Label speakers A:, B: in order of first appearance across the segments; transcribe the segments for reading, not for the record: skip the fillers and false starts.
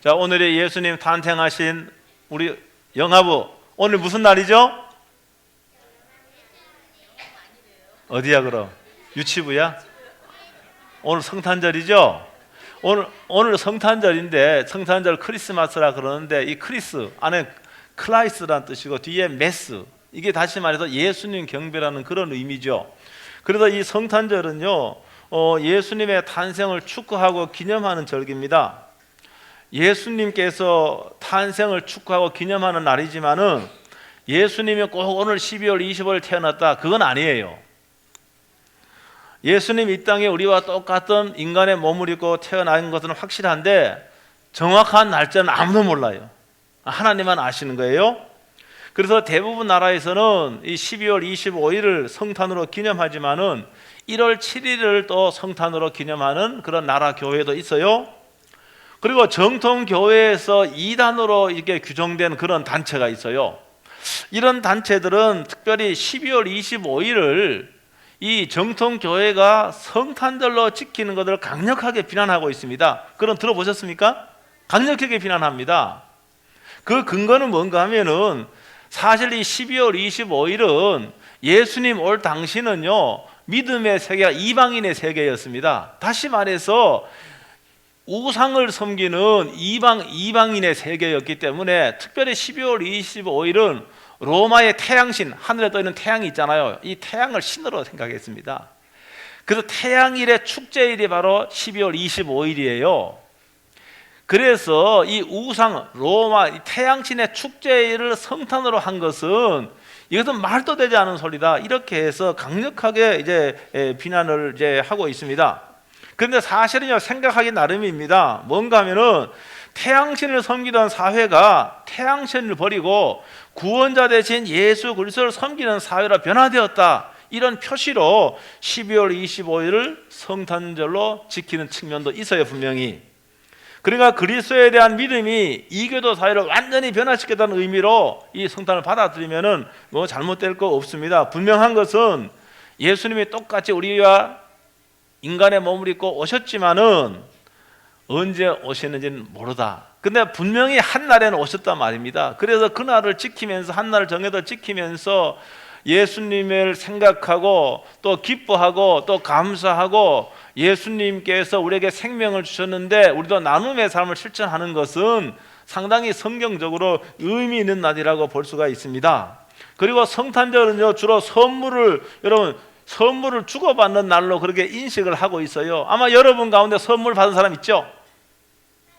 A: 자, 오늘의 예수님 탄생하신 우리 영아부, 오늘 무슨 날이죠? 어디야 그럼? 유치부야? 오늘 성탄절이죠? 오늘 성탄절인데, 성탄절 크리스마스라 그러는데, 이 크리스 안에 클라이스라는 뜻이고 뒤에 메스, 이게 다시 말해서 예수님 경배라는 그런 의미죠. 그래서 이 성탄절은요, 예수님의 탄생을 축하하고 기념하는 절기입니다. 예수님께서 탄생을 축하하고 기념하는 날이지만은 예수님이 꼭 오늘 12월 25일 태어났다, 그건 아니에요. 예수님 이 땅에 우리와 똑같은 인간의 몸을 입고 태어난 것은 확실한데 정확한 날짜는 아무도 몰라요. 하나님만 아시는 거예요. 그래서 대부분 나라에서는 이 12월 25일을 성탄으로 기념하지만은 1월 7일을 또 성탄으로 기념하는 그런 나라 교회도 있어요. 그리고 정통 교회에서 이단으로 이렇게 규정된 그런 단체가 있어요. 이런 단체들은 특별히 12월 25일을 이 정통 교회가 성탄절로 지키는 것을 강력하게 비난하고 있습니다. 그런 들어보셨습니까? 강력하게 비난합니다. 그 근거는 뭔가 하면은 사실 이 12월 25일은 예수님 올 당시는요, 믿음의 세계가 이방인의 세계였습니다. 다시 말해서 우상을 섬기는 이방인의 세계였기 때문에 특별히 12월 25일은 로마의 태양신, 하늘에 떠있는 태양이 있잖아요. 이 태양을 신으로 생각했습니다. 그래서 태양일의 축제일이 바로 12월 25일이에요. 그래서 이 우상, 로마 태양신의 축제일을 성탄으로 한 것은 이것은 말도 되지 않은 소리다, 이렇게 해서 강력하게 이제 비난을 이제 하고 있습니다. 그런데 사실은요, 생각하기 나름입니다. 뭔가 하면은 태양신을 섬기던 사회가 태양신을 버리고 구원자 대신 예수 그리스도를 섬기는 사회로 변화되었다, 이런 표시로 12월 25일을 성탄절로 지키는 측면도 있어요, 분명히. 그러니까 그리스도에 대한 믿음이 이교도 사회를 완전히 변화시켰다는 의미로 이 성탄을 받아들이면은 뭐 잘못될 거 없습니다. 분명한 것은 예수님이 똑같이 우리와 인간의 몸을 입고 오셨지만은 언제 오셨는지는 모르다. 근데 분명히 한 날에는 오셨단 말입니다. 그래서 그 날을 지키면서, 한 날을 정해서 지키면서 예수님을 생각하고 또 기뻐하고 또 감사하고, 예수님께서 우리에게 생명을 주셨는데 우리도 나눔의 삶을 실천하는 것은 상당히 성경적으로 의미 있는 날이라고 볼 수가 있습니다. 그리고 성탄절은요, 주로 선물을 주고받는 날로 그렇게 인식을 하고 있어요. 아마 여러분 가운데 선물 받은 사람 있죠?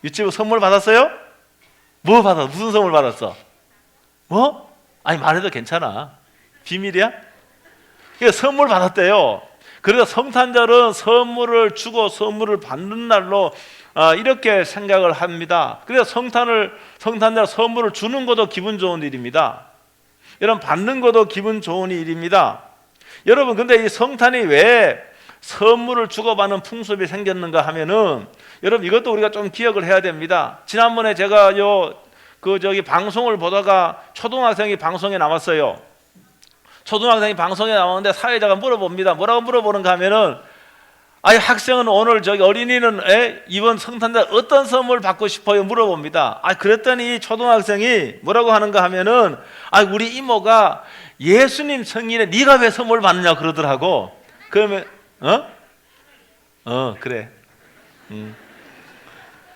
A: 유치부 선물 받았어요? 뭐 받았어? 무슨 선물 받았어? 뭐? 아니, 말해도 괜찮아. 비밀이야? 선물 받았대요. 그래서 성탄절은 선물을 주고 선물을 받는 날로 이렇게 생각을 합니다. 그래서 성탄절 선물을 주는 것도 기분 좋은 일입니다. 여러분, 받는 것도 기분 좋은 일입니다. 여러분, 근데 이 성탄이 왜 선물을 주고받는 풍습이 생겼는가 하면은, 여러분 이것도 우리가 좀 기억을 해야 됩니다. 지난번에 제가 방송을 보다가 초등학생이 방송에 나왔어요. 초등학생이 방송에 나왔는데 사회자가 물어봅니다. 뭐라고 물어보는가 하면은, 아니, 학생은 오늘 어린이는 이번 성탄절 어떤 선물 받고 싶어요? 물어봅니다. 그랬더니 초등학생이 뭐라고 하는가 하면은, 우리 이모가 예수님 생일에 네가 왜 선물 받느냐 그러더라고. 그러면 그래.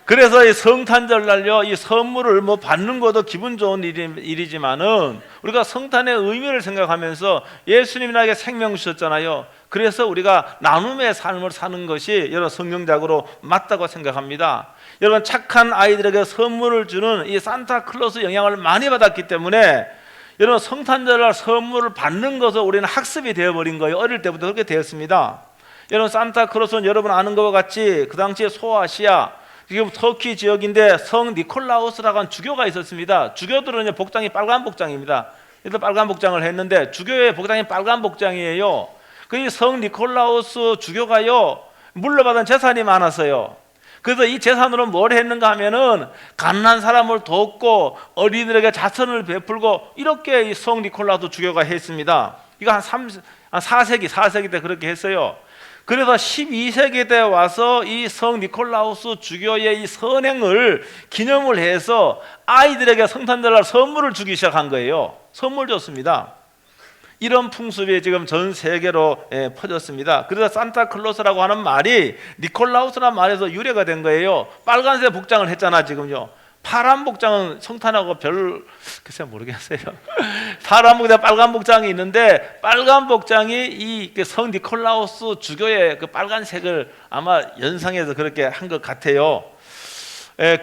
A: 그래서 이 성탄절 날요, 이 선물을 뭐 받는 것도 기분 좋은 일이지만은 우리가 성탄의 의미를 생각하면서 예수님이 나에게 생명 주셨잖아요. 그래서 우리가 나눔의 삶을 사는 것이 여러분 성경적으로 맞다고 생각합니다. 여러분, 착한 아이들에게 선물을 주는 이 산타클로스 영향을 많이 받았기 때문에 여러분, 성탄절날 선물을 받는 것을 우리는 학습이 되어버린 거예요. 어릴 때부터 그렇게 되었습니다. 여러분, 산타클로스는 여러분 아는 것과 같이 그 당시에 소아시아, 지금 터키 지역인데 성 니콜라우스라고 하는 주교가 있었습니다. 주교들은 복장이 빨간 복장입니다. 그래서 빨간 복장을 했는데 주교의 복장이 빨간 복장이에요. 그 성 니콜라우스 주교가요, 물려받은 재산이 많았어요. 그래서 이 재산으로 뭘 했는가 하면은 가난한 사람을 돕고 어린이들에게 자선을 베풀고, 이렇게 이 성 니콜라우스 주교가 했습니다. 이거 한 4세기 때 그렇게 했어요. 그래서 12세기 때 와서 이 성 니콜라우스 주교의 이 선행을 기념을 해서 아이들에게 성탄절날 선물을 주기 시작한 거예요. 선물 줬습니다. 이런 풍습이 지금 전 세계로 퍼졌습니다. 그래서 산타클로스라고 하는 말이 니콜라우스라는 말에서 유래가 된 거예요. 빨간색 복장을 했잖아 지금요. 파란 복장은 성탄하고 글쎄 모르겠어요. 파란 복장, 빨간 복장이 있는데 빨간 복장이 이 성 니콜라우스 주교의 그 빨간색을 아마 연상해서 그렇게 한 것 같아요.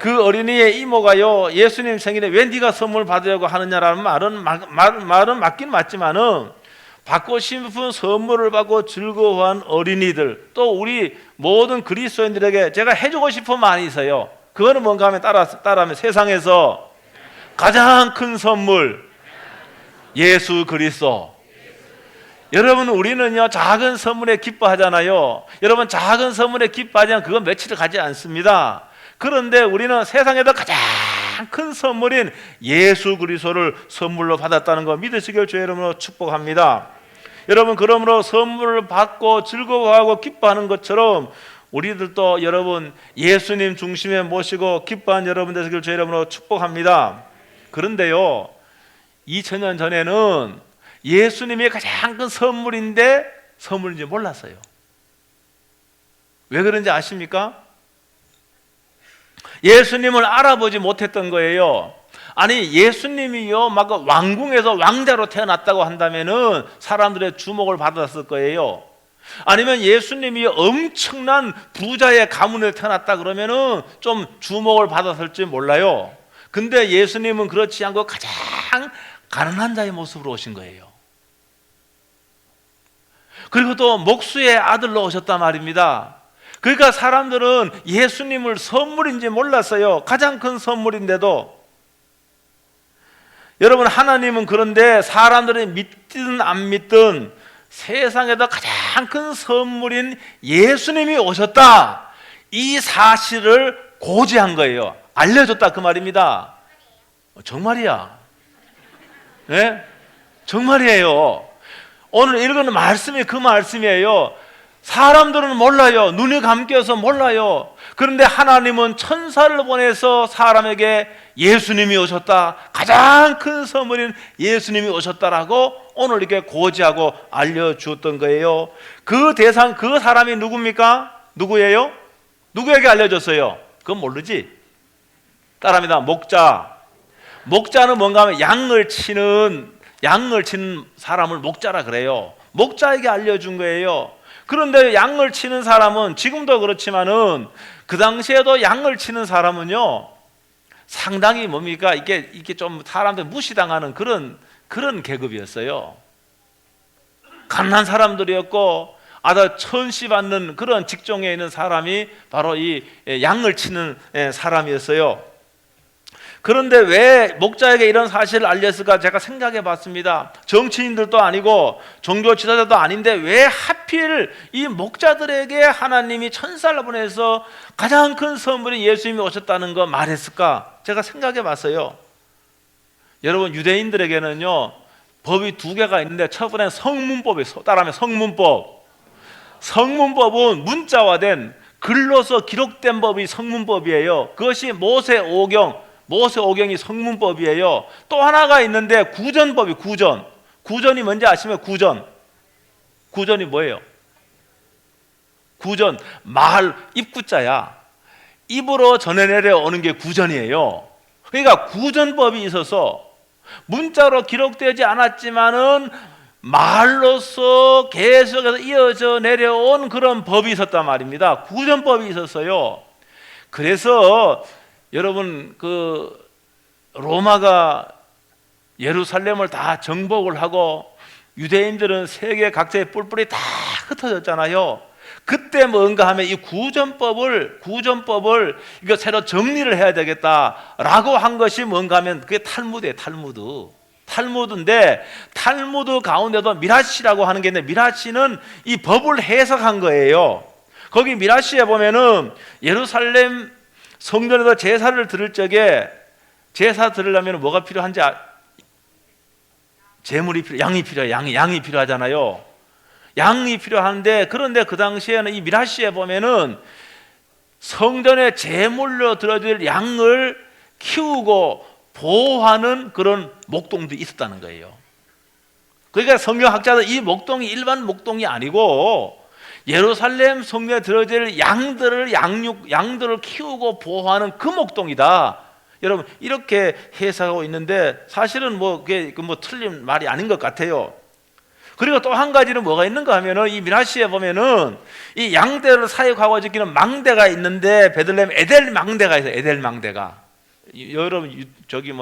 A: 그 어린이의 이모가요, 예수님 생일에 왜 네가 선물 받으려고 하느냐라는 말은 맞긴 맞지만은 받고 싶은 선물을 받고 즐거워한 어린이들, 또 우리 모든 그리스도인들에게 제가 해주고 싶은 말이 있어요. 그거는 뭔가 하면 따라하면 세상에서 가장 큰 선물 예수 그리스도. 여러분, 우리는요 작은 선물에 기뻐하잖아요. 여러분, 작은 선물에 기뻐하지만 그건 며칠 가지 않습니다. 그런데 우리는 세상에서 가장 큰 선물인 예수 그리스도를 선물로 받았다는 거 믿으시길 주의 이름으로 축복합니다. 여러분, 그러므로 선물을 받고 즐거워하고 기뻐하는 것처럼 우리들도 여러분 예수님 중심에 모시고 기뻐한 여러분 되시길 주의 이름으로 축복합니다. 그런데요, 2000년 전에는 예수님이 가장 큰 선물인데 선물인지 몰랐어요. 왜 그런지 아십니까? 예수님을 알아보지 못했던 거예요. 아니, 예수님이요 막 왕궁에서 왕자로 태어났다고 한다면은 사람들의 주목을 받았을 거예요. 아니면 예수님이 엄청난 부자의 가문에 태어났다 그러면은 좀 주목을 받았을지 몰라요. 근데 예수님은 그렇지 않고 가장 가난한 자의 모습으로 오신 거예요. 그리고 또 목수의 아들로 오셨단 말입니다. 그러니까 사람들은 예수님을 선물인지 몰랐어요. 가장 큰 선물인데도. 여러분, 하나님은 그런데 사람들이 믿든 안 믿든 세상에서 가장 큰 선물인 예수님이 오셨다, 이 사실을 고지한 거예요. 알려줬다 그 말입니다. 정말이야. 네? 정말이에요. 오늘 읽은 말씀이 그 말씀이에요. 사람들은 몰라요. 눈이 감겨서 몰라요. 그런데 하나님은 천사를 보내서 사람에게 예수님이 오셨다, 가장 큰 선물인 예수님이 오셨다라고 오늘 이렇게 고지하고 알려주었던 거예요. 그 대상, 그 사람이 누굽니까? 누구예요? 누구에게 알려줬어요? 그건 모르지. 따라합니다. 목자. 목자는 뭔가 하면 양을 치는 사람을 목자라 그래요. 목자에게 알려준 거예요. 그런데 양을 치는 사람은 지금도 그렇지만은 그 당시에도 양을 치는 사람은요 상당히 뭡니까? 이게 좀 사람들 무시당하는 그런 계급이었어요. 가난한 사람들이었고 아주 천시받는 그런 직종에 있는 사람이 바로 이 양을 치는 사람이었어요. 그런데 왜 목자에게 이런 사실을 알렸을까 제가 생각해 봤습니다. 정치인들도 아니고 종교 지도자도 아닌데 왜 하필 이 목자들에게 하나님이 천사를 보내서 가장 큰 선물인 예수님이 오셨다는 거 말했을까? 제가 생각해 봤어요. 여러분, 유대인들에게는요 법이 두 개가 있는데 첫 번째는 성문법이, 따라하면 성문법. 성문법은 문자화된 글로서 기록된 법이 성문법이에요. 그것이 모세오경이 성문법이에요. 또 하나가 있는데 구전법이, 구전이 뭔지 아시면 구전이 뭐예요? 구전, 말, 입구자야. 입으로 전해 내려오는 게 구전이에요. 그러니까 구전법이 있어서 문자로 기록되지 않았지만은 말로서 계속해서 이어져 내려온 그런 법이 있었단 말입니다. 구전법이 있었어요. 그래서 여러분, 그 로마가 예루살렘을 다 정복을 하고 유대인들은 세계 각지에 뿔뿔이 다 흩어졌잖아요. 그때 뭔가 하면 이 구전법을 이거 새로 정리를 해야 되겠다라고 한 것이 뭔가 하면 그게 탈무드예요. 탈무드인데 탈무드 가운데도 미라시라고 하는 게 있는데 미라시는 이 법을 해석한 거예요. 거기 미라시에 보면은 예루살렘 성전에서 제사를 드릴 적에 제사 드리려면 뭐가 필요한지 재물이 양이 필요하잖아요. 양이 필요한데, 그런데 그 당시에는 이 미라시에 보면은 성전에 제물로 드려질 양을 키우고 보호하는 그런 목동도 있었다는 거예요. 그러니까 성경학자들 이 목동이 일반 목동이 아니고 예루살렘 성전에 드려질 양들을 키우고 보호하는 그 목동이다. 여러분 이렇게 해석하고 있는데 사실은 그게 틀린 말이 아닌 것 같아요. 그리고 또 한 가지는 뭐가 있는가 하면은 이 미나시에 보면은 이 양떼를 사육하고 지키는 망대가 있는데 베들레헴 에델 망대가 있어요. 에델 망대가. 여러분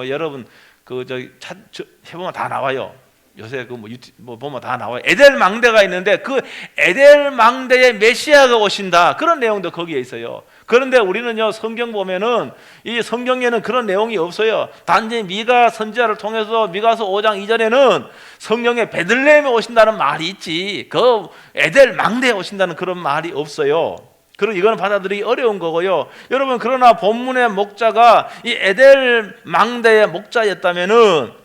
A: 여러분 해보면 다 나와요. 요새 보면 다 나와요. 에델 망대가 있는데 그 에델 망대에 메시아가 오신다. 그런 내용도 거기에 있어요. 그런데 우리는요, 성경 보면은 이 성경에는 그런 내용이 없어요. 단지 미가 선지자를 통해서 미가서 5장 이전에는 성경에 베들레헴에 오신다는 말이 있지, 그 에델 망대에 오신다는 그런 말이 없어요. 그럼 이거는 받아들이기 어려운 거고요. 여러분, 그러나 본문의 목자가 이 에델 망대의 목자였다면은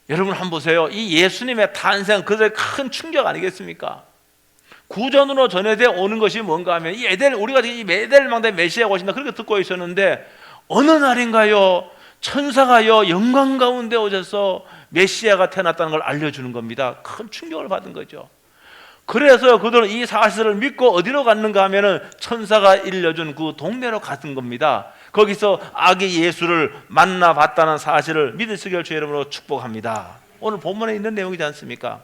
A: 여러분 한번 보세요. 이 예수님의 탄생, 그들의 큰 충격 아니겠습니까? 구전으로 전해져 오는 것이 뭔가 하면 우리가 이 에델 망대 메시아가 오신다 그렇게 듣고 있었는데, 어느 날인가요, 천사가요 영광 가운데 오셔서 메시아가 태어났다는 걸 알려주는 겁니다. 큰 충격을 받은 거죠. 그래서 그들은 이 사실을 믿고 어디로 갔는가 하면은 천사가 일러준 그 동네로 갔던 겁니다. 거기서 아기 예수를 만나봤다는 사실을 믿으시길 주의 이름으로 축복합니다. 오늘 본문에 있는 내용이지 않습니까?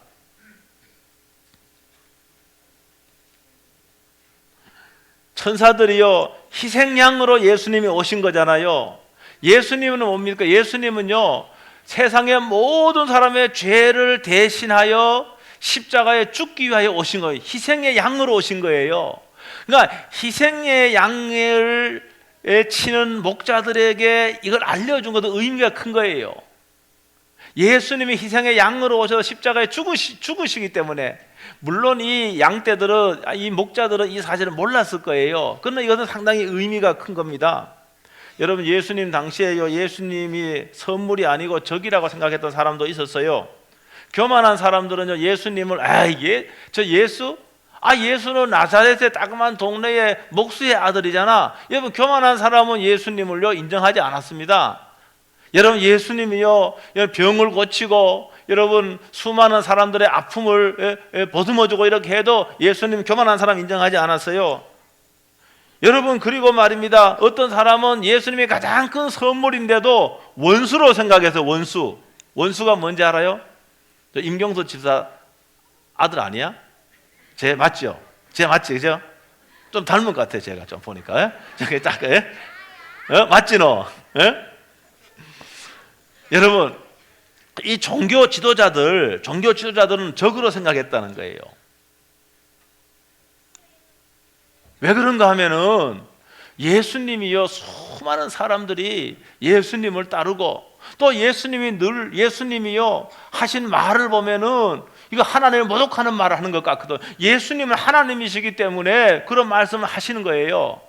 A: 천사들이요 희생양으로 예수님이 오신 거잖아요. 예수님은 뭡니까? 예수님은요 세상의 모든 사람의 죄를 대신하여 십자가에 죽기 위하여 오신 거예요. 희생의 양으로 오신 거예요. 그러니까 희생의 양을 치는 목자들에게 이걸 알려준 것도 의미가 큰 거예요. 예수님이 희생의 양으로 오셔서 십자가에 죽으시기 때문에, 물론 이 양떼들은, 이 목자들은 이 사실을 몰랐을 거예요. 그러나 이것은 상당히 의미가 큰 겁니다. 여러분, 예수님 당시에요, 예수님이 선물이 아니고 적이라고 생각했던 사람도 있었어요. 교만한 사람들은요, 예수님을 예수는 나사렛의 따끔한 동네의 목수의 아들이잖아. 여러분, 교만한 사람은 예수님을요 인정하지 않았습니다. 여러분, 예수님이요 병을 고치고 여러분 수많은 사람들의 아픔을 보듬어주고 이렇게 해도 예수님 교만한 사람 인정하지 않았어요. 여러분, 그리고 말입니다, 어떤 사람은 예수님이 가장 큰 선물인데도 원수로 생각해서 원수가 뭔지 알아요? 임경수 집사 아들 아니야? 제 맞죠? 제 맞지, 그죠? 좀 닮은 것 같아, 제가 좀 보니까. 저게 딱, 맞지, 너? 여러분, 이 종교 지도자들은 적으로 생각했다는 거예요. 왜 그런가 하면은 예수님이요 수많은 사람들이 예수님을 따르고, 또 예수님이요 하신 말을 보면은 이거 하나님을 모독하는 말을 하는 것 같거든. 예수님은 하나님이시기 때문에 그런 말씀을 하시는 거예요.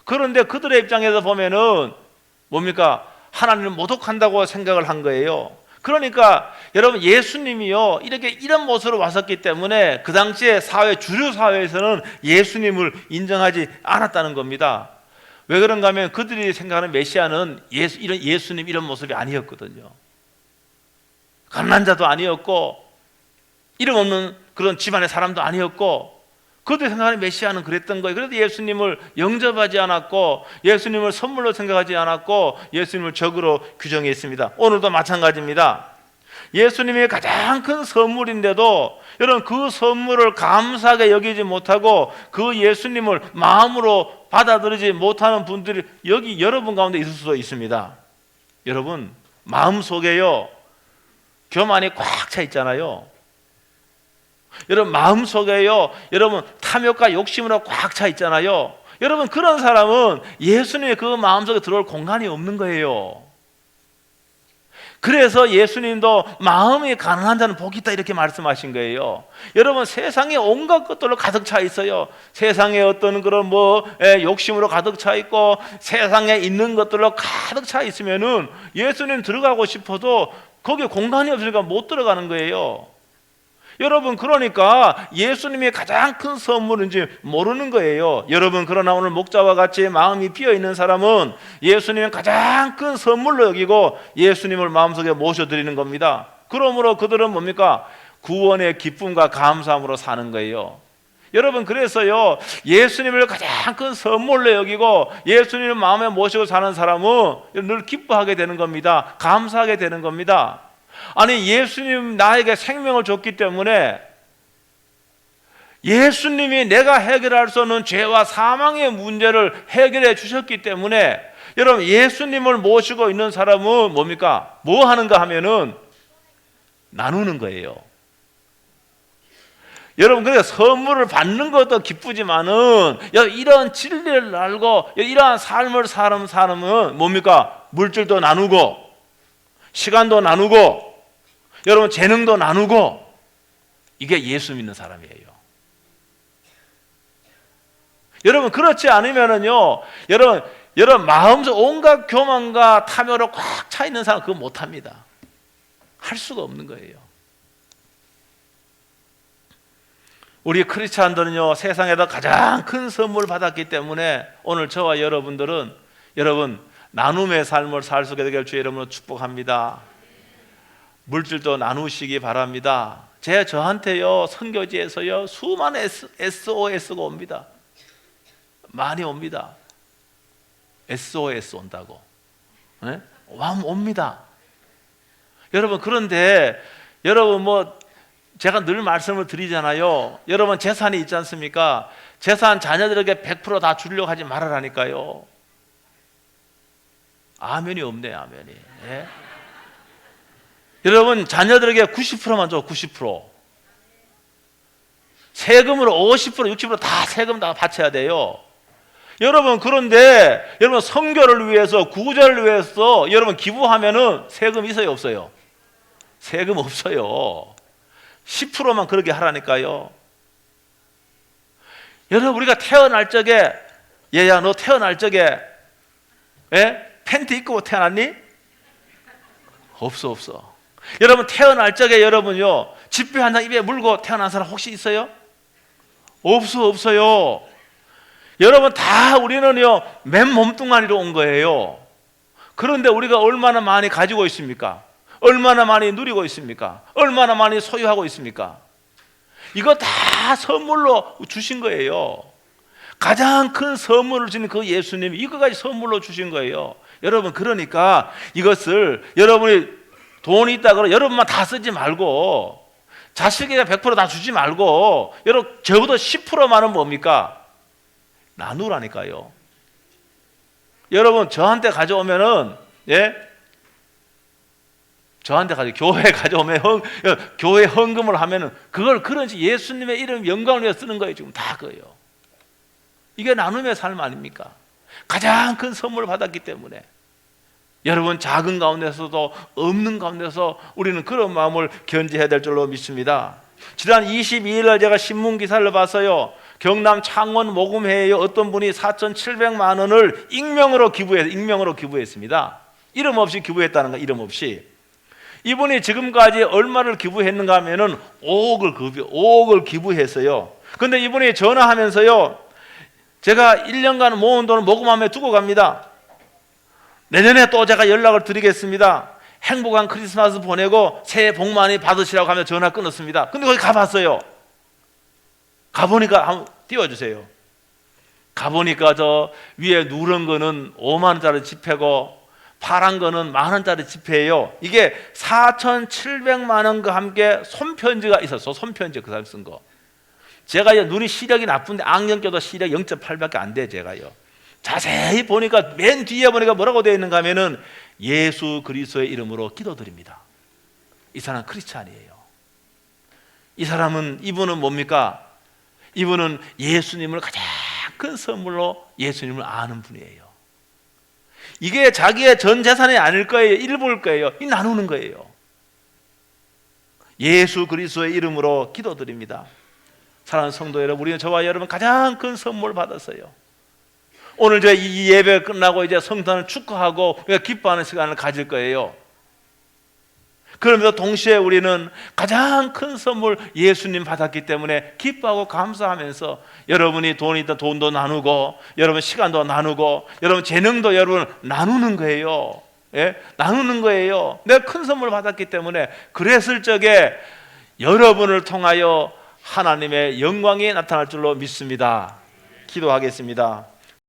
A: 그런데 그들의 입장에서 보면은 뭡니까? 하나님을 모독한다고 생각을 한 거예요. 그러니까 여러분, 예수님이요 이런 모습으로 왔었기 때문에 그 당시에 주류 사회에서는 예수님을 인정하지 않았다는 겁니다. 왜 그런가 하면 그들이 생각하는 메시아는 예수님 이런 모습이 아니었거든요. 가난한 자도 아니었고 이름 없는 그런 집안의 사람도 아니었고, 그들이 생각하는 메시아는 그랬던 거예요. 그래서 예수님을 영접하지 않았고, 예수님을 선물로 생각하지 않았고, 예수님을 적으로 규정했습니다. 오늘도 마찬가지입니다. 예수님이 가장 큰 선물인데도 여러분, 그 선물을 감사하게 여기지 못하고 그 예수님을 마음으로 받아들이지 못하는 분들이 여기 여러분 가운데 있을 수도 있습니다. 여러분, 마음속에요 교만이 꽉 차 있잖아요. 여러분, 마음속에요 여러분 탐욕과 욕심으로 꽉 차 있잖아요. 여러분, 그런 사람은 예수님의 그 마음속에 들어올 공간이 없는 거예요. 그래서 예수님도 마음이 가난한 자는 복이 있다 이렇게 말씀하신 거예요. 여러분, 세상에 온갖 것들로 가득 차 있어요. 세상에 어떤 그런 욕심으로 가득 차 있고 세상에 있는 것들로 가득 차 있으면은 예수님 들어가고 싶어도 거기에 공간이 없으니까 못 들어가는 거예요. 여러분, 그러니까 예수님이 가장 큰 선물인지 모르는 거예요. 여러분, 그러나 오늘 목자와 같이 마음이 비어있는 사람은 예수님이 가장 큰 선물로 여기고 예수님을 마음속에 모셔드리는 겁니다. 그러므로 그들은 뭡니까? 구원의 기쁨과 감사함으로 사는 거예요. 여러분, 그래서요, 예수님을 가장 큰 선물로 여기고 예수님을 마음에 모시고 사는 사람은 늘 기뻐하게 되는 겁니다. 감사하게 되는 겁니다. 아니, 예수님 나에게 생명을 줬기 때문에 예수님이 내가 해결할 수 없는 죄와 사망의 문제를 해결해 주셨기 때문에 여러분, 예수님을 모시고 있는 사람은 뭡니까? 뭐 하는가 하면은 나누는 거예요. 여러분, 그러니까 선물을 받는 것도 기쁘지만은 이런 진리를 알고 이러한 삶을 사는 사람은 뭡니까? 물질도 나누고 시간도 나누고 여러분 재능도 나누고, 이게 예수 믿는 사람이에요. 여러분, 그렇지 않으면은요, 여러분 마음속 온갖 교만과 탐욕으로 꽉 차 있는 사람 그거 못합니다. 할 수가 없는 거예요. 우리 크리스찬들은요, 세상에서 가장 큰 선물 받았기 때문에 오늘 저와 여러분들은 여러분 나눔의 삶을 살 수 있게 되길 주 이름으로 축복합니다. 물질도 나누시기 바랍니다. 저한테요, 선교지에서요, 수많은 SOS가 옵니다. 많이 옵니다. SOS 온다고. 네? 옵니다. 여러분, 그런데 여러분 제가 늘 말씀을 드리잖아요. 여러분, 재산이 있지 않습니까? 재산 자녀들에게 100% 다 주려고 하지 말아라니까요. 아멘이 없네, 아멘이. 예? 여러분, 자녀들에게 90%만 줘, 90%. 세금으로 50%, 60% 다 세금 다 바쳐야 돼요. 여러분, 그런데 여러분 선교를 위해서, 구제를 위해서 여러분 기부하면은 세금 있어요, 없어요? 세금 없어요. 10%만 그렇게 하라니까요. 여러분, 우리가 태어날 적에, 얘야 너 태어날 적에 팬티 입고 태어났니? 없어. 여러분, 태어날 적에 여러분요, 지폐 한 장 입에 물고 태어난 사람 혹시 있어요? 없어요. 여러분, 다 우리는요 맨 몸뚱아리로 온 거예요. 그런데 우리가 얼마나 많이 가지고 있습니까? 얼마나 많이 누리고 있습니까? 얼마나 많이 소유하고 있습니까? 이거 다 선물로 주신 거예요. 가장 큰 선물을 주는 그 예수님이 이거까지 선물로 주신 거예요. 여러분, 그러니까 이것을 여러분이 돈이 있다 그러면 여러분만 다 쓰지 말고, 자식에게 100% 다 주지 말고, 여러분 적어도 10%만은 뭡니까? 나누라니까요. 여러분, 저한테 가져오면은 저한테 교회 가져오면 교회 헌금을 하면은 그걸 그런지 예수님의 이름 영광을 위해 쓰는 거예요. 지금 다 그거예요. 이게 나눔의 삶 아닙니까? 가장 큰 선물을 받았기 때문에 여러분, 작은 가운데서도 없는 가운데서 우리는 그런 마음을 견지해야 될 줄로 믿습니다. 지난 22일 날 제가 신문 기사를 봤어요. 경남 창원 모금회에 어떤 분이 4,700만 원을 익명으로 기부했습니다. 이름 없이 기부했다는 거, 이름 없이. 이분이 지금까지 얼마를 기부했는가 하면은 5억을 기부했어요. 근데 이분이 전화하면서요, 제가 1년간 모은 돈을 모금함에 두고 갑니다. 내년에 또 제가 연락을 드리겠습니다. 행복한 크리스마스 보내고 새해 복 많이 받으시라고 하며 전화 끊었습니다. 근데 거기 가봤어요. 가보니까 한번 띄워주세요. 가보니까 저 위에 누런 거는 5만 원짜리 지폐고 파란 거는 10,000원짜리 지폐예요. 이게 4,700만 원과 함께 손편지가 있었어. 손편지, 그 사람 쓴 거. 제가 눈이 시력이 나쁜데 안경 껴도 시력 0.8밖에 안 돼, 제가요. 자세히 보니까 맨 뒤에 보니까 뭐라고 되어 있는가 하면은 예수 그리스도의 이름으로 기도드립니다. 이 사람 크리스찬이에요. 이 사람은, 이분은 뭡니까? 이분은 예수님을 가장 큰 선물로 예수님을 아는 분이에요. 이게 자기의 전 재산이 아닐 거예요. 일부일 거예요. 이 나누는 거예요. 예수 그리스도의 이름으로 기도드립니다. 사랑하는 성도 여러분, 우리는 저와 여러분 가장 큰 선물 받았어요. 오늘 저희 이 예배 끝나고 이제 성탄을 축하하고 우리가 기뻐하는 시간을 가질 거예요. 그러면서 동시에 우리는 가장 큰 선물 예수님 받았기 때문에 기뻐하고 감사하면서 여러분이 돈이 있다 돈도 나누고 여러분 시간도 나누고 여러분 재능도 여러분 나누는 거예요. 예? 나누는 거예요. 내가 큰 선물 받았기 때문에 그랬을 적에 여러분을 통하여 하나님의 영광이 나타날 줄로 믿습니다. 기도하겠습니다.